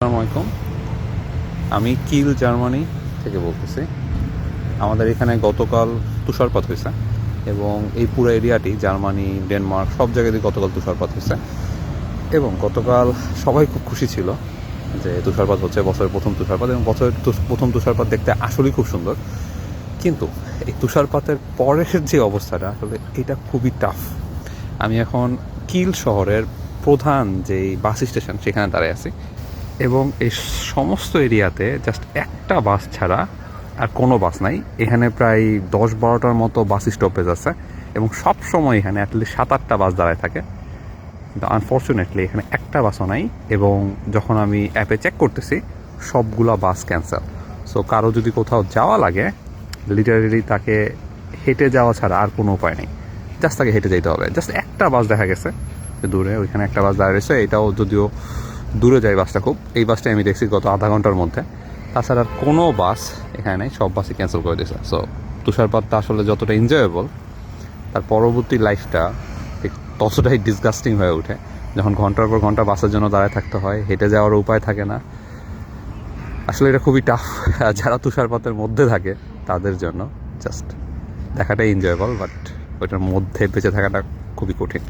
আসসালামু আলাইকুম। আমি কিল জার্মানি থেকে বলতেছি। আমাদের এখানে গতকাল তুষারপাত হয়েছে এবং এই পুরো এরিয়াটি জার্মানি, ডেনমার্ক সব জায়গাতেই গতকাল তুষারপাত হয়েছে এবং গতকাল সবাই খুব খুশি ছিল যে তুষারপাত হচ্ছে, বছরের প্রথম তুষারপাত, এবং বছরের প্রথম তুষারপাত দেখতে আসলেই খুব সুন্দর। কিন্তু এই তুষারপাতের পরের যে অবস্থাটা, আসলে এটা খুবই টাফ। আমি এখন কিল শহরের প্রধান যেই বাস স্টেশন সেখানে দাঁড়িয়ে আছি এবং এই সমস্ত এরিয়াতে জাস্ট একটা বাস ছাড়া আর কোনো বাস নাই। এখানে প্রায় 10-12টার মতো বাস স্টপেজ আছে এবং সব সময় এখানে অ্যাটলিস্ট 7-8টা বাস দাঁড়ায় থাকে। কিন্তু আনফর্চুনেটলি এখানে একটা বাসও নাই এবং যখন আমি অ্যাপে চেক করতেছি সবগুলা বাস ক্যান্সেল। সো কারো যদি কোথাও যাওয়া লাগে, লিটারেলি তাকে হেঁটে যাওয়া ছাড়া আর কোনো উপায় নেই, জাস্ট তাকে হেঁটে যেতে হবে। জাস্ট একটা বাস দেখা গেছে দূরে, ওইখানে একটা বাস দাঁড়িয়ে রয়েছে, এটাও যদিও দূরে যায় বাসটা খুব। এই বাসটা আমি দেখছি গত আধা ঘন্টার মধ্যে। তাছাড়া কোনো বাস এখানে নেই, সব বাসই ক্যান্সেল করে দিয়েছে। সো তুষারপাতটা আসলে যতটা এনজয়েবল, তার পরবর্তী লাইফটা ঠিক ততটাই ডিসগাস্টিং হয়ে ওঠে যখন ঘন্টার পর ঘন্টা বাসের জন্য দাঁড়ায় থাকতে হয়, হেঁটে যাওয়ার উপায় থাকে না। আসলে এটা খুবই টাফ। যারা তুষারপাতের মধ্যে থাকে তাদের জন্য জাস্ট দেখাটাই এনজয়েবল, বাট ওইটার মধ্যে বেঁচে থাকাটা খুবই কঠিন।